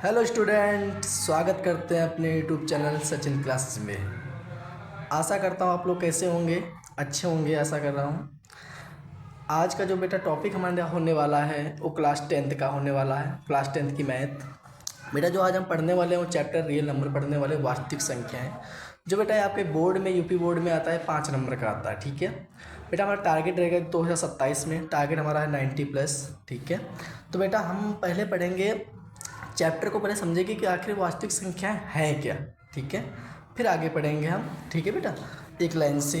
Hello student, स्वागत करते हैं अपने यूट्यूब चैनल सचिन क्लासेस में। आशा करता हूँ आप लोग कैसे होंगे, अच्छे होंगे, आशा कर रहा हूँ। आज का जो बेटा टॉपिक हमारे होने वाला है वो क्लास 10th का होने वाला है, क्लास 10th की मैथ। बेटा जो आज हम पढ़ने वाले हैं वो चैप्टर रियल नंबर पढ़ने वाले वास्तविक संख्याएं, जो बेटा आपके बोर्ड में यूपी बोर्ड में आता है 5 नंबर का आता है। ठीक है बेटा, हमारा टारगेट रहेगा 2027 में, टारगेट हमारा है 90+। ठीक है, तो बेटा हम पहले पढ़ेंगे चैप्टर को, पहले समझेंगे कि आखिर वास्तविक संख्याएं हैं क्या। ठीक है, फिर आगे पढ़ेंगे हम। ठीक है बेटा, एक लाइन से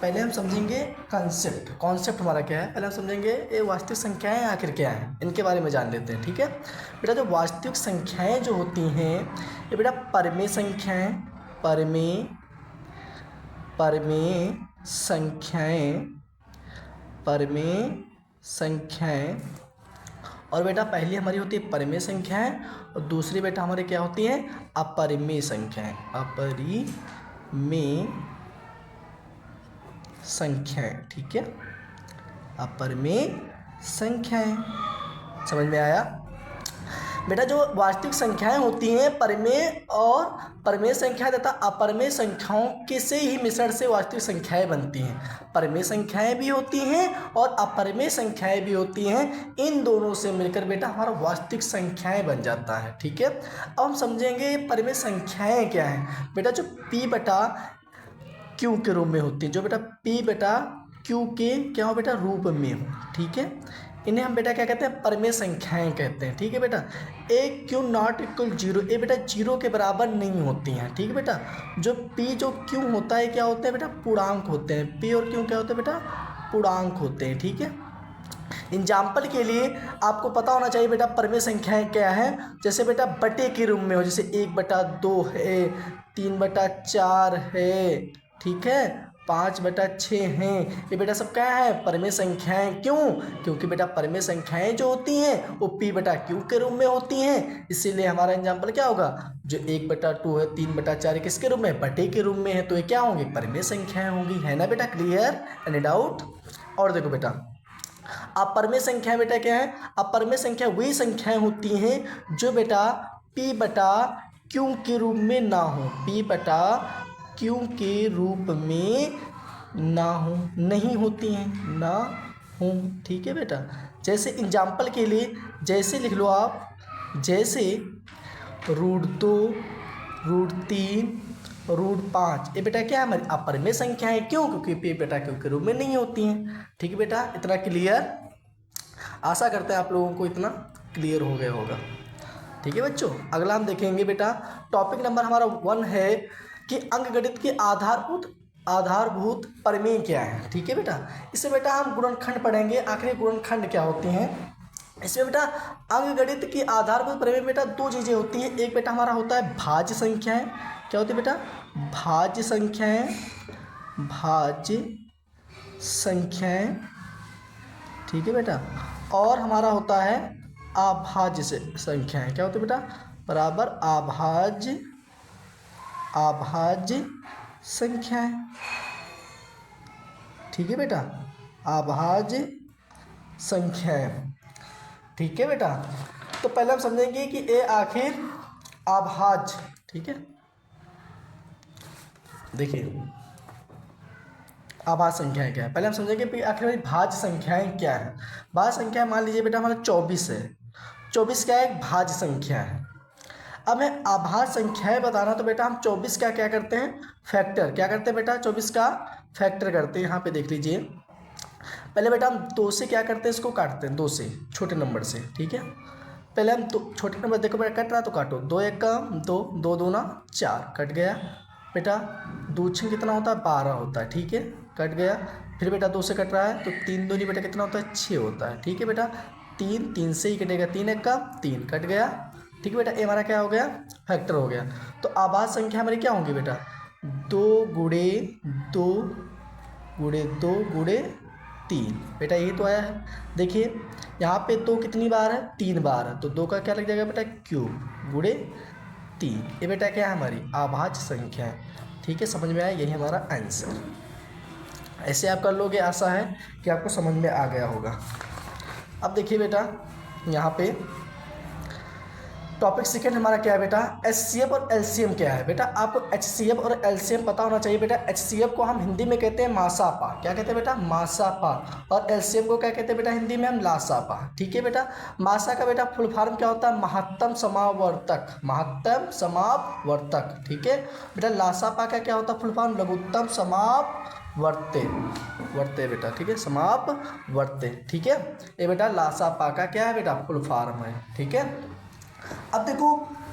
पहले हम समझेंगे कॉन्सेप्ट हमारा क्या है। पहले हम समझेंगे ये वास्तविक संख्याएं आखिर क्या हैं, इनके बारे में जान लेते हैं। ठीक है बेटा, जो वास्तविक संख्याएं जो होती हैं ये बेटा परमेय संख्याएं, परमेय संख्याएं। और बेटा पहली हमारी होती है परिमेय संख्याएं और दूसरी बेटा हमारी क्या होती है, अपरिमेय संख्याएं। ठीक है, अपरिमेय संख्याएं। समझ में आया बेटा? जो वास्तविक संख्याएं होती हैं परिमेय और परमेय संख्या तथा अपरिमेय संख्याओं के से ही मिश्रण से वास्तविक संख्याएं बनती हैं। परिमेय संख्याएं भी होती हैं और अपरिमेय संख्याएं भी होती हैं, इन दोनों से मिलकर बेटा हमारा वास्तविक संख्याएं बन जाता है। ठीक है, अब हम समझेंगे परिमेय संख्याएं क्या हैं। बेटा जो P बटा Q के रूप में होती है, जो बेटा P बटा Q के क्या हो बेटा रूप में हो। ठीक है, इन्हें हम बेटा क्या कहते हैं, परिमेय संख्याएं कहते हैं। ठीक है बेटा, ए क्यू नॉट इक्वल 0, ये बेटा 0 के बराबर नहीं होती हैं। ठीक है बेटा, जो P जो Q होता है क्या होते हैं बेटा, पूर्णांक होते हैं। P और Q क्या होते हैं बेटा, पूर्णांक होते हैं। ठीक है, एग्जाम्पल के लिए आपको पता होना चाहिए बेटा परिमेय संख्याएं क्या है। जैसे बेटा बटे के रूप में हो, जैसे 1/2 है, 3/4 है, ठीक है, 5/6 हैं, ये बेटा सब क्या है, परिमेय संख्याएं। क्यों? क्योंकि बेटा परिमेय संख्याएं जो होती हैं वो P बटा Q के रूप में होती हैं, इसीलिए हमारा एग्जाम्पल क्या होगा, जो 1/2 है, 3/4 किसके रूप में, बटे के रूप में है, तो ये क्या होंगी, परिमेय संख्याएं होंगी। है ना बेटा क्लियर, एनी डाउट? और देखो बेटा अपरिमेय संख्या बेटा क्या है, अपरिमेय संख्या वही संख्याएं होती हैं जो बेटा P बटा Q के रूप में ना हो, P बटा Q के रूप में ना हो, नहीं होती हैं, ना हो। ठीक है बेटा, जैसे एग्जाम्पल के लिए जैसे लिख लो आप, जैसे √2, √3, √5, ये बेटा क्या है, हमारी अपरिमेय संख्या है। क्यों? क्योंकि P बेटा Q के रूप में नहीं होती हैं। ठीक है बेटा, इतना क्लियर? आशा करते हैं आप लोगों को इतना क्लियर हो गया होगा। ठीक है बच्चों, अगला हम देखेंगे बेटा टॉपिक नंबर हमारा 1 है कि अंकगणित के आधारभूत परिमेय क्या है। ठीक है बेटा, इससे बेटा हम गुणनखंड पढ़ेंगे, आखिरी गुणनखंड क्या होते हैं। इसमें बेटा अंकगणित की आधारभूत परिमेय बेटा 2 चीज़ें होती हैं। एक बेटा हमारा होता है भाज्य संख्याएं, क्या होती है बेटा, भाज्य संख्याएं। ठीक है बेटा, और हमारा होता है अभाज्य संख्याएं, क्या होती है बेटा, बराबर अभाज्य संख्याएं। ठीक है बेटा, अभाज्य संख्याएं। ठीक है बेटा, तो पहले हम समझेंगे कि ये आखिर अभाज्य, ठीक है, देखिए अभाज्य संख्याएं क्या है, पहले हम समझेंगे कि आखिर हमारी भाज्य संख्याएं क्या है। भाज्य संख्या मान लीजिए बेटा हमारा 24 है, 24 क्या है, एक भाज्य संख्या है। अब मैं अभाज्य संख्याएं बताना, तो बेटा हम 24 का क्या करते हैं, फैक्टर, क्या करते हैं बेटा, 24 का फैक्टर करते हैं। यहाँ पे देख लीजिए, पहले बेटा हम 2 से क्या करते हैं, इसको काटते हैं, 2 से, छोटे नंबर से। ठीक है, पहले हम छोटे नंबर देखो बेटा कट रहा तो काटो, 2 1 का 2, 2 2 4, कट गया बेटा। 2 6 कितना होता है, 12 होता है। ठीक है, कट गया। फिर बेटा 2 से कट रहा है तो 3 2 बेटा कितना होता है, 6 होता है। ठीक है बेटा, 3 3 से ही कटेगा, 3 1 का 3, कट गया। ठीक है बेटा, ये हमारा क्या हो गया, फैक्टर हो गया। तो अभाज्य संख्या हमारी क्या होंगी बेटा, 2 गुणे 2 गुणे 2 गुणे 3, बेटा यही तो आया है। देखिए यहाँ पे 2 कितनी बार है, 3 बार है, तो 2 का क्या लग जाएगा बेटा, क्यूब गुणे 3, ये बेटा क्या है, हमारी अभाज्य संख्या है। ठीक है, समझ में आया, यही हमारा आंसर। ऐसे आप कर लोगे, आशा है कि आपको समझ में आ गया होगा। अब देखिए बेटा यहाँ पे टॉपिक सेकंड हमारा क्या है बेटा, एचसीएफ और एलसीएम क्या है बेटा। आपको एचसीएफ और एलसीएम पता होना चाहिए बेटा। एचसीएफ को हम हिंदी में कहते हैं मासापा, क्या कहते हैं बेटा, मासापा। और एलसीएम को क्या कहते हैं बेटा हिंदी में हम लासापा। ठीक है बेटा। मासा का बेटा फुल फॉर्म क्या होता है, महत्तम समावर्तक, महत्तम समावर्तक। ठीक है बेटा। लासापा का क्या होता है फुल फॉर्म, लघुत्तम समापवर्ते, वर्ते बेटा। ठीक है, समापवर्ते। ठीक है, ये बेटा लासापा का क्या है बेटा फुल फॉर्म है। ठीक है। अब देखो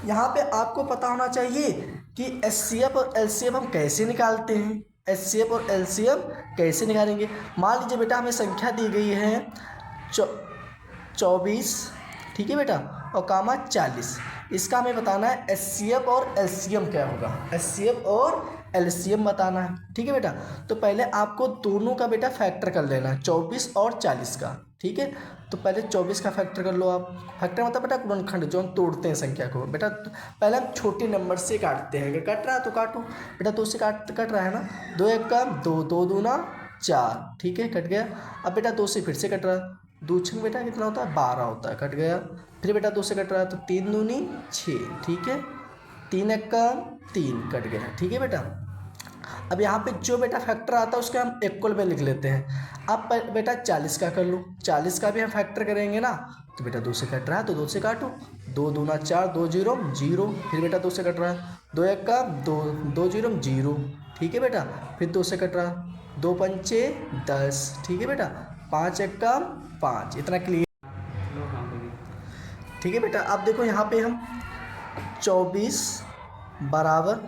यहाँ पे आपको पता होना चाहिए कि एचसीएफ और एलसीएम हम कैसे निकालते हैं। एचसीएफ और एलसीएम कैसे निकालेंगे। मान लीजिए बेटा हमें संख्या दी गई है 24, ठीक है बेटा, और कामा 40। इसका हमें बताना है एचसीएफ और एलसीएम क्या होगा, एचसीएफ और एलसीएम बताना है। ठीक है बेटा। तो पहले आपको दोनों का बेटा फैक्टर कर लेना है, 24 और 40 का। ठीक है, तो पहले 24 का फैक्टर कर लो आप। फैक्टर मतलब बेटा गुणनखंड, जो हम तोड़ते हैं संख्या को बेटा। पहले हम छोटे नंबर से काटते हैं, अगर कट रहा है तो काटो बेटा, 2 से कट रहा है ना, 2 एक का 2, 2 दूना 4। ठीक है, कट गया। अब बेटा 2 से फिर से कट रहा है, 2 छंग बेटा कितना होता है 12 होता है, कट गया। फिर बेटा 2 से कट रहा है तो 3 दूनी 6। ठीक है, 3 एक का 3, कट गया। ठीक है बेटा। अब यहाँ पे जो बेटा फैक्टर आता है उसके हम इक्वल में लिख लेते हैं। अब बेटा 40 का कर लो, 40 का भी हम फैक्टर करेंगे ना, तो बेटा 2 से कट रहा है तो 2 से काटो, 2 दूना 4, 2 0 0। फिर बेटा 2 से कट रहा है, 2 एक का 2, 2 0 0। ठीक है बेटा। फिर 2 से कट रहा है, 2 पंचे 10। ठीक है बेटा, 5 एक का 5। इतना क्लियर। ठीक है बेटा। अब देखो यहाँ पे हम 24 बराबर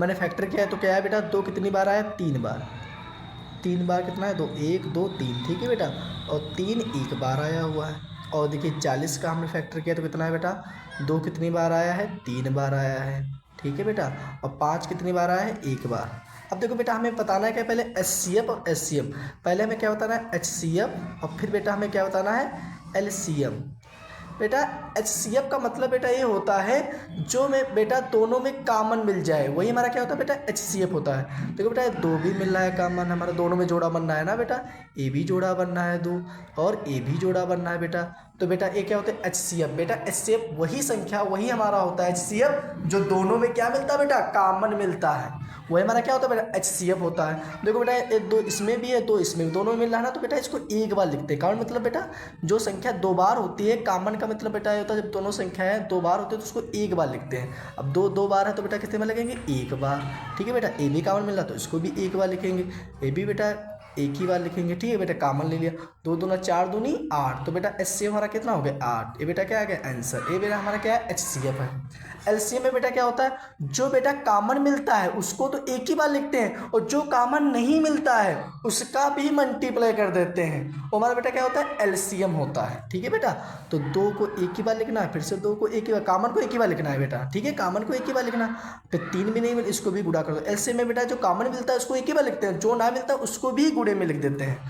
मैंने फैक्टर किया है तो क्या है बेटा, 2 कितनी बार आया, 3 बार। 3 बार कितना है, 2 1 2 3। ठीक है बेटा। और 3 एक बार आया हुआ है। और देखिए 40 का हमने फैक्टर किया तो कितना है बेटा, 2 कितनी बार आया है, 3 बार आया है। ठीक है बेटा। और 5 कितनी बार आया है, 1 बार। अब देखो बेटा हमें बताना है क्या, पहले एचसीएफ और एलसीएम। पहले हमें क्या बताना है, एचसीएफ, और फिर बेटा हमें क्या बताना है, एलसीएम। बेटा एचसीएफ का मतलब बेटा ये होता है जो में बेटा दोनों में कॉमन मिल जाए, वही हमारा क्या होता है बेटा एचसीएफ होता है। देखो बेटा 2 भी मिल रहा है कॉमन, हमारा दोनों में जोड़ा बनना है ना बेटा, ए भी जोड़ा बनना है 2 और ए भी जोड़ा बनना है बेटा। तो बेटा ये क्या होता है एचसीएफ। बेटा एचसीएफ वही संख्या, वही हमारा होता है एचसीएफ जो दोनों में क्या मिलता है बेटा, कॉमन मिलता है, वही हमारा क्या होता है बेटा एचसीएफ होता है। देखो बेटा 2 इसमें भी है, 2 इसमें भी, दोनों में मिल रहा है ना, तो बेटा इसको एक बार लिखते हैं। कारण मतलब बेटा जो संख्या 2 बार होती है, कॉमन का मतलब बेटा ये होता है जब दोनों संख्याएं 2 बार होती है तो उसको एक बार लिखते हैं। अब 2 बार है तो बेटा कितने में लगेंगे, एक बार। ठीक है बेटा। ए भी कॉमन मिल रहा तो इसको भी एक बार लिखेंगे, ए भी बेटा एक ही बार लिखेंगे। ठीक है बेटा, कॉमन ले लिया, 2 दूना 4 दूनी 8। तो बेटा एचसीएफ हमारा कितना हो गया, 8। ये बेटा क्या आ गया आंसर, ये बेटा हमारा क्या है एचसीएफ है। एलसीएम में बेटा क्या होता है, जो बेटा कॉमन मिलता है उसको तो एक ही बार लिखते हैं, और जो कॉमन नहीं मिलता है उसका भी मल्टीप्लाई कर देते हैं, वो हमारा बेटा क्या होता है एलसीएम होता है। ठीक है बेटा। तो 2 को एक ही बार लिखना है, फिर से 2 को एक ही बार, कॉमन को एक ही बार लिखना है बेटा। ठीक है, कॉमन को एक ही बार लिखना। फिर 3 भी नहीं मिले, इसको भी गुणा कर दो। एलसीएम में बेटा जो कॉमन मिलता है उसको एक ही बार लिखते हैं, जो ना मिलता है उसको भी गुणे में लिख देते हैं।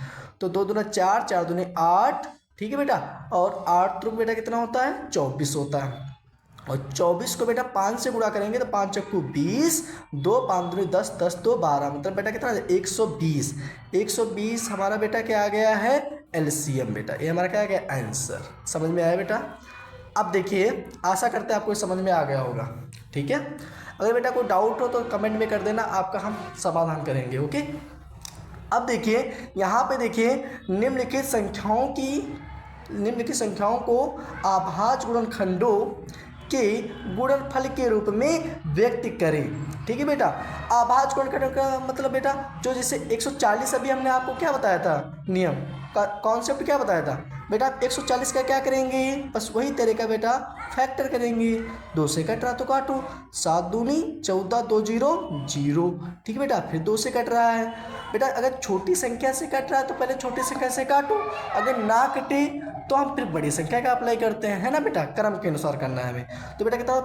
तो 2 दूना 4, 4 दूनी 8। ठीक है बेटा। और 8 त्रुक बेटा कितना होता है, 24 होता है। और 24 को बेटा 5 से गुणा करेंगे तो 5 चक्कू 20, 2 5 दूनी 10, 10 2 12, मतलब बेटा कितना 120। 120 हमारा बेटा क्या आ गया है एलसीएम बेटा, ये हमारा क्या आ गया आंसर। समझ में आया बेटा। अब देखिए आशा करते हैं आपको समझ में आ गया होगा। ठीक है। अगर बेटा कोई डाउट हो तो कमेंट में कर देना, आपका हम समाधान करेंगे। ओके। अब देखिए यहाँ पे देखिए निम्नलिखित संख्याओं को अभाज्य गुणनखंडों के गुणनफल के रूप में व्यक्त करें। ठीक है बेटा। अभाज्य गुणनखंड का मतलब बेटा जो जैसे 140 अभी हमने आपको क्या बताया था, नियम का कॉन्सेप्ट क्या बताया था बेटा, 140 का क्या करेंगे, बस वही तरीका बेटा फैक्टर करेंगे। 2 से कट रहा तो काटो, 7 दूनी 14, 2 0 0। ठीक है बेटा। फिर 2 से कट रहा है बेटा, अगर छोटी संख्या से कट रहा है तो पहले छोटी संख्या से काटो, अगर ना कटे तो हम फिर बड़ी संख्या का अप्लाई करते हैं, है ना बेटा, क्रम के अनुसार करना है हमें। तो बेटा कितना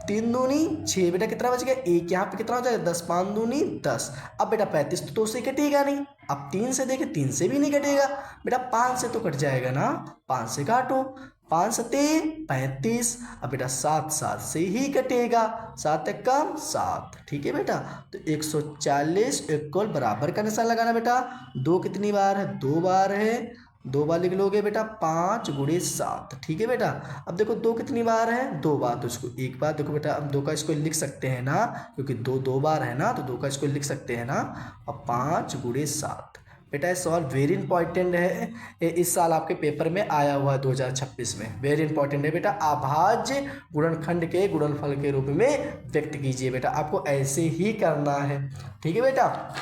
3 दूनी 6, बेटा कितना बच गया 1, यहाँ पे कितना हो जाएगा 10, 5 दूनी 10। अब बेटा 35 तो 2 से कटेगा नहीं, अब 3 से देखे 3 से भी नहीं कटेगा बेटा, 5 से तो कट जाएगा ना, 5 से काटो, 5 सते 35। अब बेटा 7 7 से ही कटेगा, 7 एक कम 7। ठीक है बेटा। तो 140 इक्वल बराबर का निशान लगाना बेटा, 2 कितनी बार है, 2 बार है, 2 बार लिख लोगे बेटा 5 गुणे 7, ठीक है बेटा। अब देखो 2 कितनी बार है, 2 बार, तो इसको एक बार देखो बेटा, अब 2 का स्क्वायर लिख सकते हैं ना, क्योंकि 2 बार है ना, तो 2 का स्क्वायर लिख सकते हैं ना। अब 5 गुणे 7 बेटा, ये सवाल वेरी इंपॉर्टेंट है, ये इस साल आपके पेपर में आया हुआ है 2026 में, वेरी इंपॉर्टेंट है बेटा। अभाज्य गुणनखंड के गुणनफल के रूप में व्यक्त कीजिए बेटा, आपको ऐसे ही करना है, ठीक है बेटा।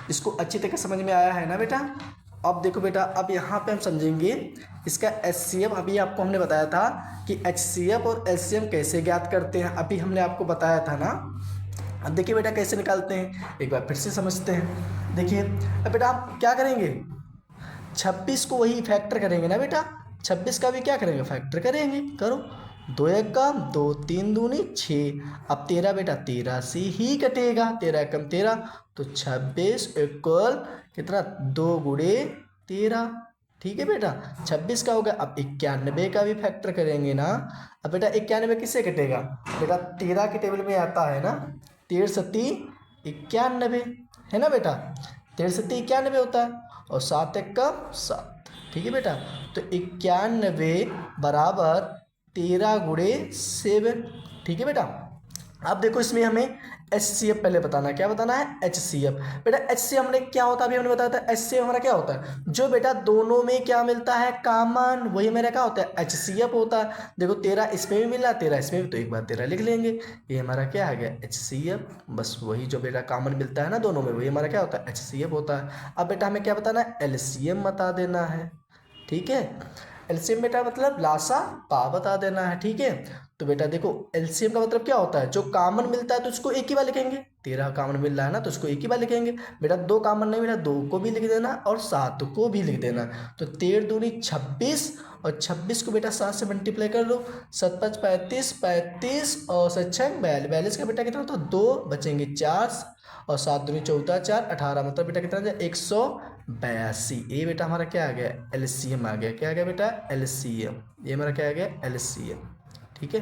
इसको अच्छी तरह समझ में आया है ना बेटा। अब देखो बेटा, अब यहाँ पे हम समझेंगे इसका HCF। अभी आपको हमने बताया था कि HCF और LCM कैसे ज्ञात करते हैं, अभी हमने आपको बताया था ना। अब देखिए बेटा कैसे निकालते हैं, एक बार फिर से समझते हैं। देखिए अब बेटा आप क्या करेंगे, 26 को वही फैक्टर करेंगे ना बेटा, 26 का भी क्या करेंगे, फैक्टर करेंगे। करो, 2 एक कम 2, 3 दूनी 6। अब 13 बेटा 13 से ही कटेगा, 13 कम 13, तो 26 इक्वल कितना, 2 गुणे 13, ठीक है बेटा। 26 का होगा। अब 91 का भी फैक्टर करेंगे ना। अब बेटा 91 किससे कटेगा बेटा, 13 के टेबल में आता है ना, 13 सत्ती 91 है ना बेटा, 13 सत्ती 91 होता है, और 7 एक का 7, ठीक है बेटा। तो 91 बराबर 13 गुणे 7, ठीक है बेटा। अब देखो इसमें हमें HCF पहले बताना है, क्या बताना है, HCF। बेटा HCF हमने क्या होता है, अभी हमने बताया था HCF हमारा क्या होता है, जो बेटा दोनों में क्या मिलता है, कॉमन, वही मेरा क्या होता है, HCF होता है। देखो 13 इसमें भी मिला, 13 इसमें भी, तो एक बार 13 लिख लेंगे, ये हमारा क्या आ गया, HCF। बस वही जो बेटा कॉमन मिलता है ना दोनों में, वही हमारा क्या होता है, HCF होता है। अब बेटा हमें क्या बताना है, LCM बता देना है, ठीक है। LCM बेटा मतलब लासा पा बता देना है, ठीक है। तो बेटा देखो LCM का मतलब क्या होता है, जो कॉमन मिलता है तो उसको एक ही बार लिखेंगे, 13 कॉमन मिल रहा है ना, तो उसको एक ही बार लिखेंगे बेटा। 2 कॉमन नहीं मिला, 2 को भी लिख देना और 7 को भी लिख देना। तो 13 दूनी 26, और 26 को बेटा 7 से मल्टीप्लाई कर लो, 7 5 35, 35 और 7 6 42 का बेटा कितना होता है, 2 बचेंगे 4, और 7 दूनी 14 4 18, मतलब बेटा कितना जाए 182। ये बेटा हमारा क्या आ गया, LCM आ गया, क्या आ गया बेटा, LCM। ये हमारा क्या आ गया, LCM, ठीक है,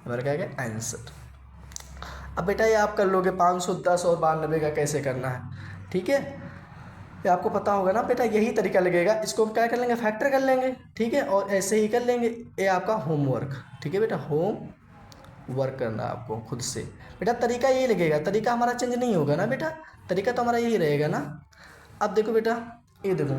हमारा क्या आ गया आंसर। अब बेटा ये आप कर लोगे 510 और 92 का कैसे करना है, ठीक है, ये आपको पता होगा ना बेटा, यही तरीका लगेगा। इसको हम क्या कर लेंगे, फैक्टर कर लेंगे, ठीक है, और ऐसे ही कर लेंगे। ये आपका होमवर्क, ठीक है बेटा, होम वर्क करना आपको खुद से बेटा, तरीका यही लगेगा, तरीका हमारा चेंज नहीं होगा ना बेटा, तरीका तो हमारा यही रहेगा ना। अब देखो बेटा, ये देखो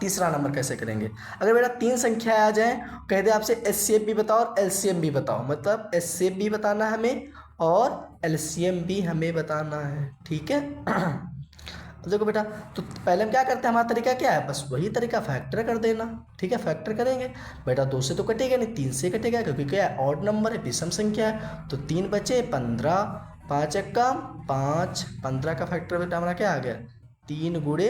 तीसरा नंबर कैसे करेंगे। अगर बेटा 3 संख्या आ जाए, कह दे आपसे HCF भी बताओ और LCM भी बताओ, मतलब HCF भी बताना है हमें और LCM भी हमें बताना है, ठीक है। अब देखो बेटा, तो पहले हम क्या करते हैं, हमारा तरीका क्या है, बस वही तरीका, फैक्टर कर देना, ठीक है। फैक्टर करेंगे बेटा, 2 से तो कटेगा नहीं, 3 से कटेगा, क्योंकि क्या है, ऑड नंबर है, विषम संख्या है। तो 3 बचे 15, 5 एक का 5, 15 का फैक्टर बेटा हमारा क्या आ गया, 3 गुणे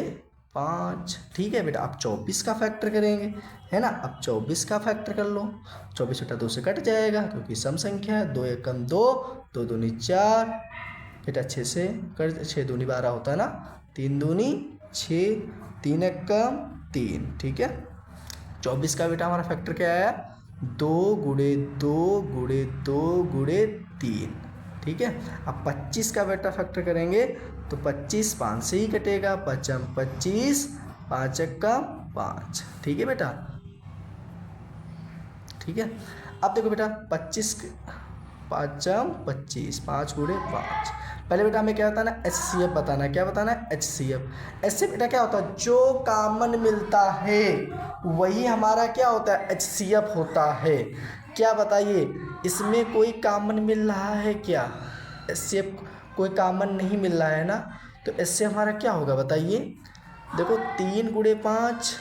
5, ठीक है बेटा। अब 24 का फैक्टर करेंगे, है ना। अब 24 का फैक्टर कर लो, 24 बेटा 2 से कट जाएगा, क्योंकि सम संख्या है, 2 एक कम 2, 2 दूनी 4 बेटा, 6 से कर, 6 दूनी 12 होता है ना, 3 दूनी 6, 3 एक कम 3, ठीक है। 24 का बेटा हमारा फैक्टर क्या आया, 2 गुणे 2 गुणे 2 गुणे 3, ठीक है। अब 25 का बेटा फैक्टर करेंगे, तो 25 5 से ही कटेगा, 5 25, 5 एक का 5, ठीक है बेटा, ठीक है। अब देखो बेटा 25 5 25, 5 गुणे 5। पहले बेटा हमें क्या बताना है, HCF बताना है, क्या बताना है, HCF बेटा क्या होता है, जो कॉमन मिलता है वही हमारा क्या होता है, HCF होता है। क्या बताइए, इसमें कोई कॉमन मिल रहा है क्या, HCF कोई कॉमन नहीं मिल रहा है ना, तो इससे हमारा क्या होगा बताइए। देखो 3 गुणे 5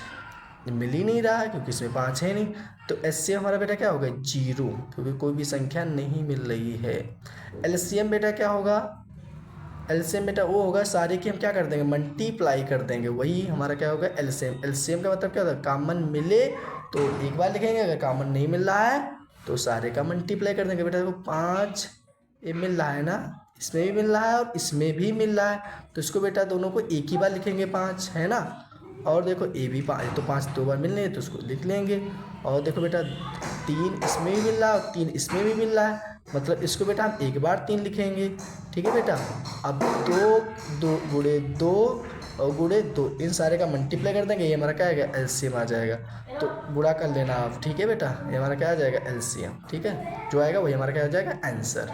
मिल ही नहीं रहा है, क्योंकि इसमें 5 है नहीं, तो HCF हमारा बेटा क्या होगा, 0, क्योंकि कोई भी संख्या नहीं मिल रही है। LCM बेटा क्या होगा, LCM बेटा वो होगा, सारे की हम क्या कर देंगे, मल्टीप्लाई कर देंगे, वही हमारा क्या होगा LCM का मतलब क्या होता है, कॉमन मिले तो एक बार लिखेंगे, अगर कॉमन नहीं मिल रहा है तो सारे का मल्टीप्लाई कर देंगे। बेटा देखो 5 ये मिल रहा है ना, इसमें भी मिल रहा है और इसमें भी मिल रहा है, तो इसको बेटा दोनों को एक ही बार लिखेंगे 5, है ना। और देखो ए भी 5, तो 5 2 बार मिल रहे हैं तो उसको लिख लेंगे। और देखो बेटा 3 इसमें भी मिल रहा है और 3 इसमें भी मिल रहा है, मतलब इसको बेटा हम एक बार 3 लिखेंगे, ठीक है बेटा। अब 2 गुणे 2 और गुणे 2, इन सारे का मल्टीप्लाई कर देंगे, ये हमारा क्या आएगा एलसीएम आ जाएगा। तो गुणा कर लेना आप, ठीक है बेटा, ये हमारा क्या आ जाएगा एलसीएम, ठीक है, जो आएगा वही हमारा क्या आ जाएगा आंसर।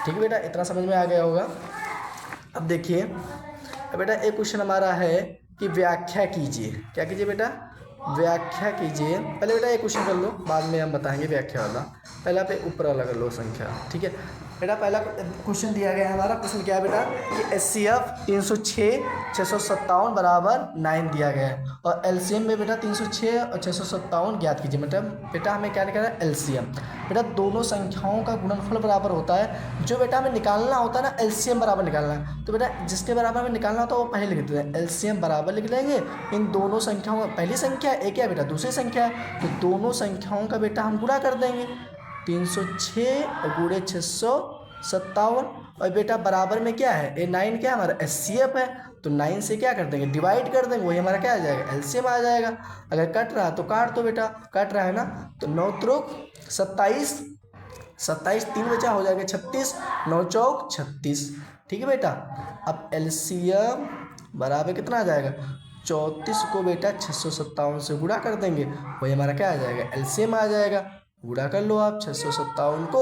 ठीक है बेटा, इतना समझ में आ गया होगा। अब देखिए बेटा एक क्वेश्चन हमारा है कि व्याख्या कीजिए। क्या कीजिए बेटा, व्याख्या कीजिए। पहले बेटा एक क्वेश्चन कर लो, बाद में हम बताएंगे व्याख्या वाला। पहला पे ऊपर वाला कर लो संख्या, ठीक है बेटा। पहला क्वेश्चन दिया गया है हमारा, क्वेश्चन क्या है बेटा कि HCF 306 657 बराबर 9 दिया गया है, और LCM में बेटा 306 और 657 ज्ञात कीजिए। मतलब बेटा हमें क्या निकालना है LCM। बेटा दोनों संख्याओं का गुणनफल बराबर होता है, जो बेटा हमें निकालना होता है ना LCM बराबर निकालना है। तो बेटा जिसके बराबर हमें निकालना होता है वो पहले लिख देते हैं, LCM बराबर लिख लेंगे इन दोनों संख्याओं का। पहली संख्या एक क्या बेटा, दूसरी संख्या है, तो दोनों संख्याओं का बेटा हम गुणा कर देंगे। 306 गुणे 657, और बेटा बराबर में क्या है, ये 9 क्या है हमारा HCF है, तो 9 से क्या कर देंगे डिवाइड कर देंगे, वही हमारा क्या आ जाएगा LCM आ जाएगा। अगर कट रहा तो काट दो बेटा, कट रहा है ना, तो 9 त्रुक 27, 27 3 बचा हो जाएगा 36, 9 चौक 36। ठीक है बेटा, अब LCM बराबर कितना आ जाएगा 34 को बेटा 657 से गुणा कर देंगे, वही हमारा क्या आ जाएगा LCM आ जाएगा। गुणा कर लो आप, 657 को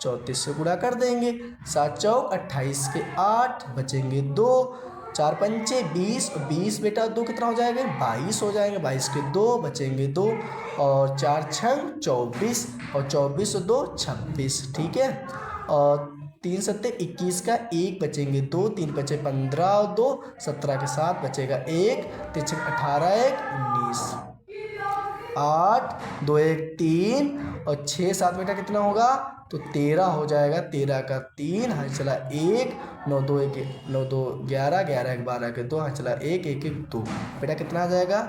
34 से गुणा कर देंगे, 7 चौक 28 के 8 बचेंगे 2, 4 पंचे 20, 20 बेटा 2 कितना हो जाएगा 22 हो जाएंगे, 22 के 2 बचेंगे 2, और 4 छंग 24, और 24 और 2 26। ठीक है, और 3 सत्ते 21 का 1 बचेंगे 2, 3 बचे 15 और 2 17 के 7 बचेगा 1, 3 छंग 18 1 19, 8 2 1 3, और 6 7 बेटा कितना होगा तो 13 हो जाएगा, 13 का 3 हाँ चला 1, 9 2 1 9 2 11 11 1 12 के 2 हाँ चला 1 1 1 2 बेटा कितना आ जाएगा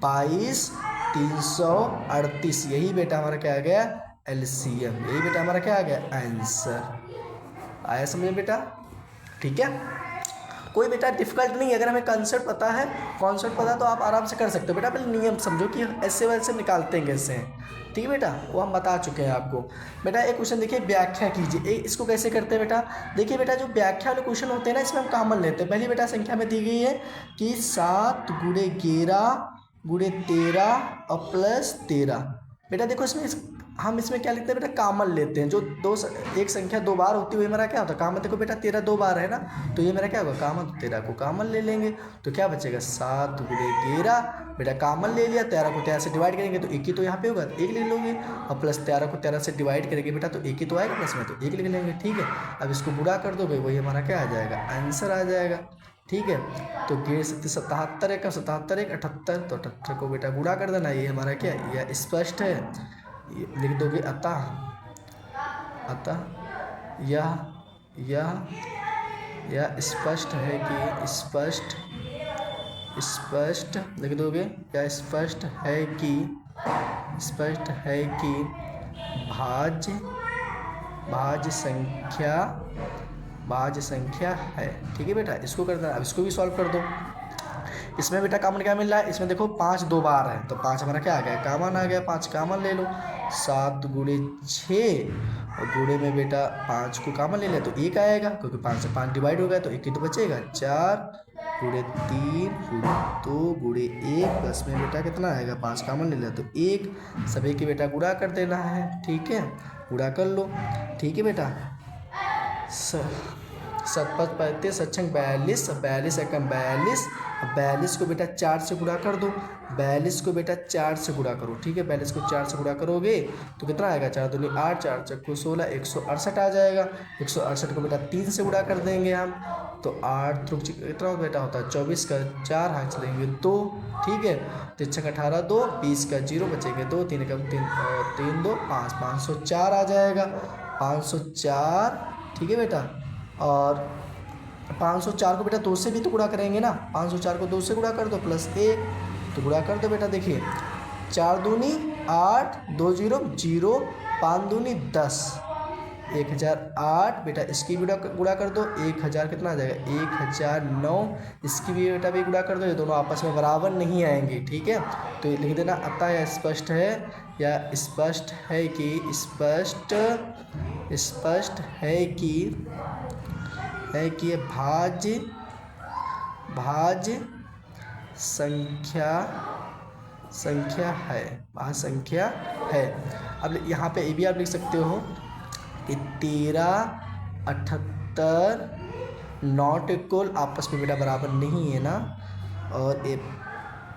22 338। यही बेटा हमारा क्या आ गया LCM, यही बेटा हमारा क्या आ गया आंसर। आया समझ में बेटा? ठीक है, कोई बेटा डिफिकल्ट नहीं है, अगर हमें कॉन्सेप्ट पता है, कॉन्सेप्ट पता है तो आप आराम से कर सकते हो बेटा। पहले नियम समझो कि ऐसे वैसे निकालते हैं कैसे हैं, ठीक है बेटा, वो हम बता चुके हैं आपको। बेटा एक क्वेश्चन देखिए, व्याख्या कीजिए। इसको कैसे करते हैं बेटा, देखिए बेटा जो व्याख्या वाले क्वेश्चन होते हैं ना, इसमें हम कॉमन लेते हैं। पहली बेटा संख्या में दी गई है कि 7 गुणे 11 गुणे 13 और प्लस 13। बेटा देखो इसमें हम इसमें क्या लिखते हैं बेटा कॉमन लेते हैं, जो एक संख्या 2 बार होती हुई मेरा क्या होता है कॉमन। देखो बेटा 13 2 बार है ना, तो ये मेरा क्या होगा कॉमन, 13 को कॉमन ले लेंगे तो क्या बचेगा 7 गुणे 11 बेटा कॉमन ले लिया, 13 को 13 से डिवाइड करेंगे तो 1 ही तो यहाँ पे होगा, तो 1 लिख लोगे, और प्लस 13 को 13 से डिवाइड करेंगे बेटा तो 1 ही तो आएगा प्लस में, तो 1 लिख लेंगे। ठीक है, अब इसको गुणा कर दोगे वही हमारा क्या आ जाएगा आंसर आ जाएगा। ठीक है, तो 77 1 77 1 78, तो 78 को बेटा गुणा कर देना, ये हमारा क्या यह स्पष्ट है, लिख दोगे अतः यह स्पष्ट है कि स्पष्ट लिख दोगे, यह स्पष्ट है कि भाज्य संख्या है। ठीक है बेटा, इसको कर देना। अब इसको भी सॉल्व कर दो। इसमें बेटा कॉमन क्या मिल रहा है, इसमें देखो 5 2 बार है, तो 5 हमारा क्या आ गया कॉमन आ गया, 5 कॉमन ले लो। 7 गुणे 6 और गुणे में बेटा 5 को कॉमन ले लिया तो 1 आएगा, क्योंकि 5 से 5 डिवाइड हो गया तो 1 ही तो बचेगा। 4 गुणे 3 गुणे 2 गुणे 1 प्लस में बेटा कितना आएगा 5 कॉमन ले लिया तो 1, सभी की बेटा गुणा कर देना है। ठीक है, गुणा कर लो। ठीक है बेटा, 7 5 35 अच्छे 42, 42 एकम 42, 42 को बेटा 4 से गुणा कर दो, 42 को बेटा 4 से गुणा करो। ठीक है, 42 को 4 से गुणा करोगे तो कितना आएगा 4 दूनी 8 4 चक्कू 16 168 आ जाएगा। 168 को बेटा 3 से गुणा कर देंगे हम, तो 8 त्रुक कितना बेटा होता है 24 का 4 हाथ चलेंगे 2। ठीक है, 3 6 18 2, 20 का 0 बचेंगे 2, 3 का 3 2 5, 504 आ जाएगा, 504। ठीक है बेटा, और 504 को बेटा 2 से भी तो गुणा करेंगे ना, 504 को 2 से गुणा कर दो प्लस 1, तो गुणा कर दो बेटा। देखिए 4 दूनी 8 2 0 0, 5 दूनी 10, 1008 बेटा इसकी भी गुणा कर दो, 1000 कितना आ जाएगा 1009, इसकी भी बेटा भी गुणा कर दो, ये दोनों आपस में बराबर नहीं आएंगे। ठीक है, तो ये लिख देना अतः यह स्पष्ट है कि स्पष्ट है कि भाज्य संख्या है, वहाँ संख्या है। अब यहाँ पे ये भी आप लिख सकते हो कि 13, 78 नॉट इक्वल, आपस में बेटा बराबर नहीं है ना, और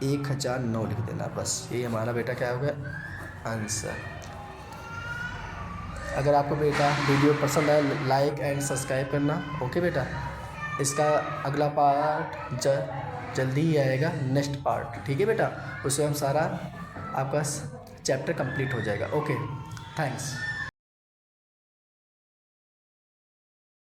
1009 लिख देना, बस ये हमारा बेटा क्या हो गया आंसर। अगर आपको बेटा वीडियो पसंद आए लाइक एंड सब्सक्राइब करना। ओके बेटा, इसका अगला पार्ट जल्दी ही आएगा, नेक्स्ट पार्ट, ठीक है बेटा, उससे हम सारा आपका चैप्टर कंप्लीट हो जाएगा। Okay, thanks.